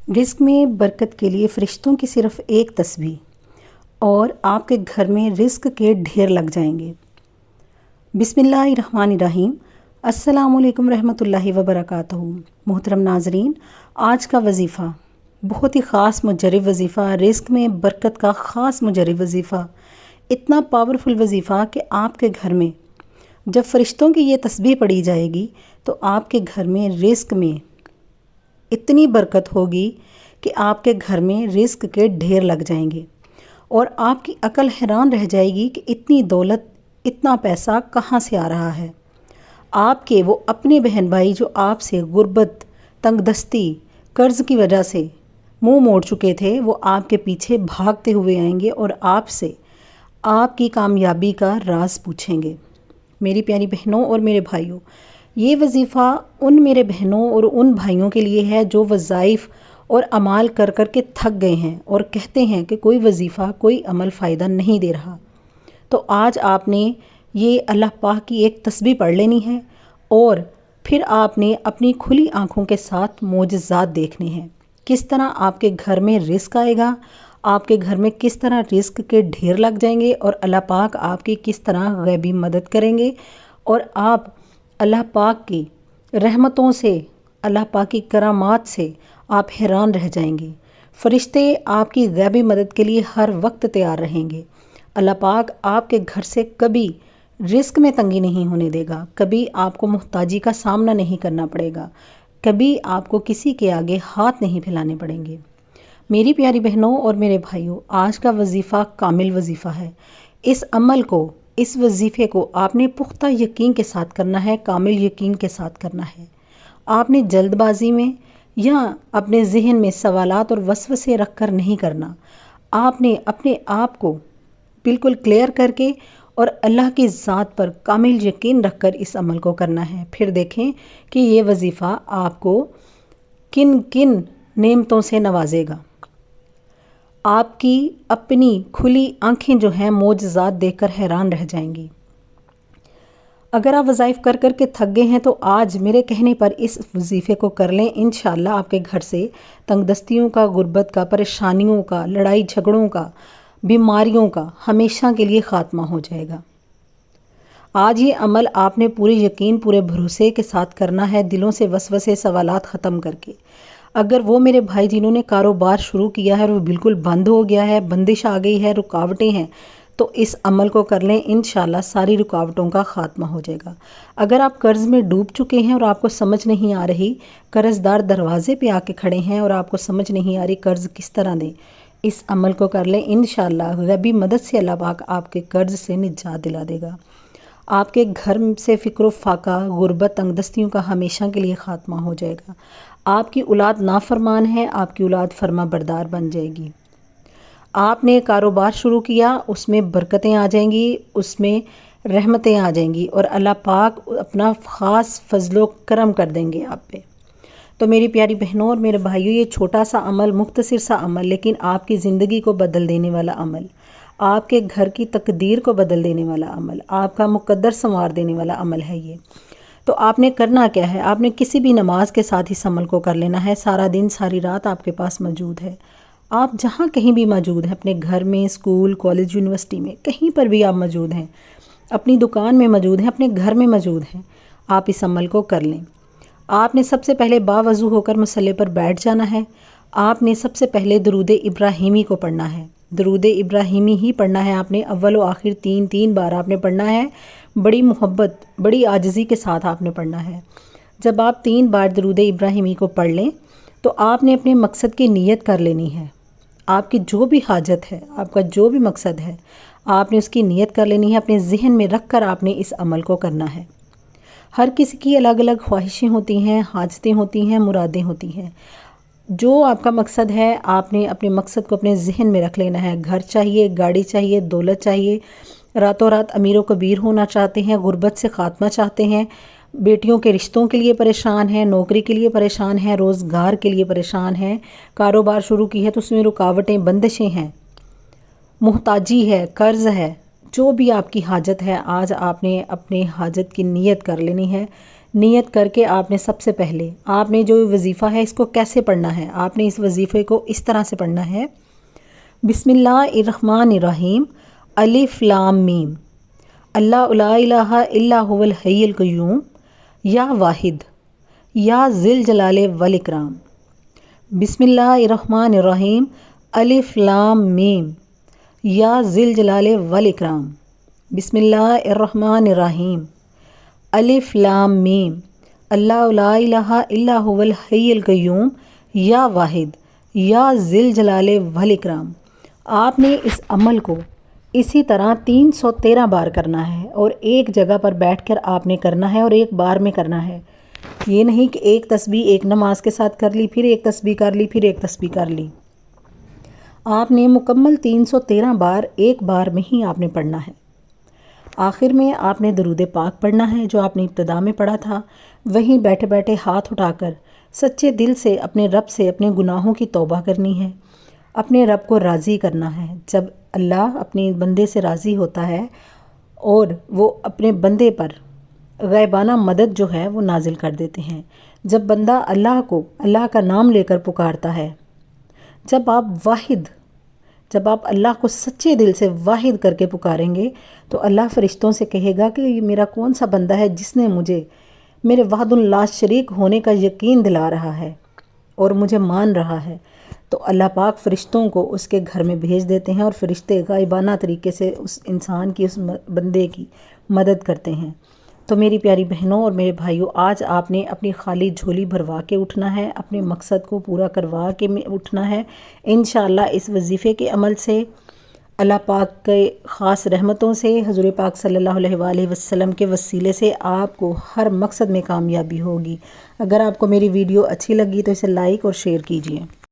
رزق میں برکت کے لیے فرشتوں کی صرف ایک تسبیح اور آپ کے گھر میں رزق کے ڈھیر لگ جائیں گے۔ بسم اللہ الرحمن الرحیم۔ السلام علیکم رحمۃ اللہ وبرکاتہ۔ محترم ناظرین، آج کا وظیفہ بہت ہی خاص مجرب وظیفہ، رزق میں برکت کا خاص مجرب وظیفہ، اتنا پاورفل وظیفہ کہ آپ کے گھر میں جب فرشتوں کی یہ تسبیح پڑھی جائے گی تو آپ کے گھر میں رزق میں اتنی برکت ہوگی کہ آپ کے گھر میں رزق کے ڈھیر لگ جائیں گے اور آپ کی عقل حیران رہ جائے گی کہ اتنی دولت، اتنا پیسہ کہاں سے آ رہا ہے۔ آپ کے وہ اپنے بہن بھائی جو آپ سے غربت، تنگ دستی، قرض کی وجہ سے منہ موڑ چکے تھے، وہ آپ کے پیچھے بھاگتے ہوئے آئیں گے اور آپ سے آپ کی کامیابی کا راز پوچھیں گے۔ میری پیاری بہنوں اور میرے بھائیوں، یہ وظیفہ ان میرے بہنوں اور ان بھائیوں کے لیے ہے جو وظائف اور اعمال کر کر کے تھک گئے ہیں اور کہتے ہیں کہ کوئی وظیفہ، کوئی عمل فائدہ نہیں دے رہا۔ تو آج آپ نے یہ اللہ پاک کی ایک تسبیح پڑھ لینی ہے اور پھر آپ نے اپنی کھلی آنکھوں کے ساتھ معجزات دیکھنے ہیں، کس طرح آپ کے گھر میں رزق آئے گا، آپ کے گھر میں کس طرح رزق کے ڈھیر لگ جائیں گے اور اللہ پاک آپ کی کس طرح غیبی مدد کریں گے اور آپ اللہ پاک کی رحمتوں سے، اللہ پاک کی کرامات سے آپ حیران رہ جائیں گے۔ فرشتے آپ کی غیبی مدد کے لیے ہر وقت تیار رہیں گے۔ اللہ پاک آپ کے گھر سے کبھی رزق میں تنگی نہیں ہونے دے گا، کبھی آپ کو محتاجی کا سامنا نہیں کرنا پڑے گا، کبھی آپ کو کسی کے آگے ہاتھ نہیں پھیلانے پڑیں گے۔ میری پیاری بہنوں اور میرے بھائیوں، آج کا وظیفہ کامل وظیفہ ہے۔ اس عمل کو، اس وظیفے کو آپ نے پختہ یقین کے ساتھ کرنا ہے، کامل یقین کے ساتھ کرنا ہے۔ آپ نے جلد بازی میں یا اپنے ذہن میں سوالات اور وسوسے رکھ کر نہیں کرنا۔ آپ نے اپنے آپ کو بالکل کلیئر کر کے اور اللہ کی ذات پر کامل یقین رکھ کر اس عمل کو کرنا ہے۔ پھر دیکھیں کہ یہ وظیفہ آپ کو کن کن نعمتوں سے نوازے گا۔ آپ کی اپنی کھلی آنکھیں جو ہیں معجزات دیکھ کر حیران رہ جائیں گی۔ اگر آپ وظائف کر کر کے تھک گئے ہیں تو آج میرے کہنے پر اس وظیفے کو کر لیں، انشاءاللہ آپ کے گھر سے تنگ دستیوں کا، غربت کا، پریشانیوں کا، لڑائی جھگڑوں کا، بیماریوں کا ہمیشہ کے لیے خاتمہ ہو جائے گا۔ آج یہ عمل آپ نے پورے یقین، پورے بھروسے کے ساتھ کرنا ہے، دلوں سے وسوسے، سوالات ختم کر کے۔ اگر وہ میرے بھائی جنہوں نے کاروبار شروع کیا ہے اور وہ بالکل بند ہو گیا ہے، بندش آ گئی ہے، رکاوٹیں ہیں، تو اس عمل کو کر لیں، انشاءاللہ ساری رکاوٹوں کا خاتمہ ہو جائے گا۔ اگر آپ قرض میں ڈوب چکے ہیں اور آپ کو سمجھ نہیں آ رہی، قرض دار دروازے پہ آ کے کھڑے ہیں اور آپ کو سمجھ نہیں آ رہی قرض کس طرح دیں، اس عمل کو کر لیں، انشاءاللہ غیبی مدد سے اللہ پاک آپ کے قرض سے نجات دلا دے گا۔ آپ کے گھر سے فقر و فاقہ، غربت، تنگ دستیوں کا ہمیشہ کے لیے خاتمہ ہو جائے گا۔ آپ کی اولاد نافرمان ہے، آپ کی اولاد فرما بردار بن جائے گی۔ آپ نے کاروبار شروع کیا، اس میں برکتیں آ جائیں گی، اس میں رحمتیں آ جائیں گی اور اللہ پاک اپنا خاص فضل و کرم کر دیں گے آپ پہ۔ تو میری پیاری بہنوں اور میرے بھائیوں، یہ چھوٹا سا عمل، مختصر سا عمل، لیکن آپ کی زندگی کو بدل دینے والا عمل، آپ کے گھر کی تقدیر کو بدل دینے والا عمل، آپ کا مقدر سنوار دینے والا عمل ہے یہ۔ تو آپ نے کرنا کیا ہے؟ آپ نے کسی بھی نماز کے ساتھ اس عمل کو کر لینا ہے۔ سارا دن، ساری رات آپ کے پاس موجود ہے۔ آپ جہاں کہیں بھی موجود ہیں، اپنے گھر میں، اسکول، کالج، یونیورسٹی میں، کہیں پر بھی آپ موجود ہیں، اپنی دکان میں موجود ہیں، اپنے گھر میں موجود ہیں، آپ اس عمل کو کر لیں۔ آپ نے سب سے پہلے باوضو ہو کر مصلی پر بیٹھ جانا ہے۔ آپ نے سب سے پہلے درود ابراہیمی کو پڑھنا ہے۔ درود ابراہیمی ہی پڑھنا ہے آپ نے، اول و آخر تین بار آپ نے پڑھنا ہے۔ بڑی محبت، بڑی عاجزی کے ساتھ آپ نے پڑھنا ہے۔ جب آپ 3 بار درود ابراہیمی کو پڑھ لیں تو آپ نے اپنے مقصد کی نیت کر لینی ہے۔ آپ کی جو بھی حاجت ہے، آپ کا جو بھی مقصد ہے، آپ نے اس کی نیت کر لینی ہے، اپنے ذہن میں رکھ کر آپ نے اس عمل کو کرنا ہے۔ ہر کسی کی الگ الگ خواہشیں ہوتی ہیں، حاجتیں ہوتی ہیں، مرادیں ہوتی ہیں۔ جو آپ کا مقصد ہے، آپ نے اپنے مقصد کو اپنے ذہن میں رکھ لینا ہے۔ گھر چاہیے، گاڑی چاہیے، دولت چاہیے، راتوں رات امیر و کبیر ہونا چاہتے ہیں، غربت سے خاتمہ چاہتے ہیں، بیٹیوں کے رشتوں کے لیے پریشان ہیں، نوکری کے لیے پریشان ہیں، روزگار کے لیے پریشان ہیں، کاروبار شروع کی ہے تو اس میں رکاوٹیں، بندشیں ہیں، محتاجی ہے، قرض ہے، جو بھی آپ کی حاجت ہے، آج آپ نے اپنے حاجت کی نیت کر لینی ہے۔ نیت کر کے آپ نے سب سے پہلے آپ نے جو وظیفہ ہے اس کو کیسے پڑھنا ہے، آپ نے اس وظیفے کو اس طرح سے پڑھنا ہے: بسم اللہ الرحمن الرحیم، الف لام میم، اللہ لا الہ الا هو الحی القیوم، یا واحد یا ذی الجلال والاکرام۔ بسم اللہ الرحمن الرحیم، الف لام میم، یا ذی الجلال والاکرام۔ بسم اللہ الرحمن الرحیم، الف لام میم، اللہ لا الہ الا هو الحی القیوم، یا واحد یا ذی الجلال والاکرام۔ آپ نے اس عمل کو اسی طرح 313 بار کرنا ہے، اور ایک جگہ پر بیٹھ کر آپ نے کرنا ہے اور ایک بار میں کرنا ہے۔ یہ نہیں کہ ایک تسبیح ایک نماز کے ساتھ کر لی، پھر ایک تسبیح کر لی، پھر ایک تسبیح کر لی۔ آپ نے مکمل 313 بار ایک بار میں ہی آپ نے پڑھنا ہے۔ آخر میں آپ نے درود پاک پڑھنا ہے جو آپ نے ابتدا میں پڑھا تھا۔ وہیں بیٹھے بیٹھے ہاتھ اٹھا کر سچے دل سے اپنے رب سے اپنے گناہوں کی توبہ کرنی ہے، اپنے رب کو راضی کرنا ہے۔ جب اللہ اپنے بندے سے راضی ہوتا ہے اور وہ اپنے بندے پر غیبانہ مدد جو ہے وہ نازل کر دیتے ہیں۔ جب بندہ اللہ کو اللہ کا نام لے کر پکارتا ہے، جب آپ اللہ کو سچے دل سے واحد کر کے پکاریں گے تو اللہ فرشتوں سے کہے گا کہ یہ میرا کون سا بندہ ہے جس نے مجھے میرے وحد لا شریک ہونے کا یقین دلا رہا ہے اور مجھے مان رہا ہے۔ تو اللہ پاک فرشتوں کو اس کے گھر میں بھیج دیتے ہیں اور فرشتے غائبانہ طریقے سے اس انسان کی، اس بندے کی مدد کرتے ہیں۔ تو میری پیاری بہنوں اور میرے بھائیوں، آج آپ نے اپنی خالی جھولی بھروا کے اٹھنا ہے، اپنے مقصد کو پورا کروا کے اٹھنا ہے۔ انشاءاللہ اس وظیفے کے عمل سے، اللہ پاک کے خاص رحمتوں سے، حضور پاک صلی اللہ علیہ وآلہ وسلم کے وسیلے سے آپ کو ہر مقصد میں کامیابی ہوگی۔ اگر آپ کو میری ویڈیو اچھی لگی تو اسے لائک اور شیئر کیجیے۔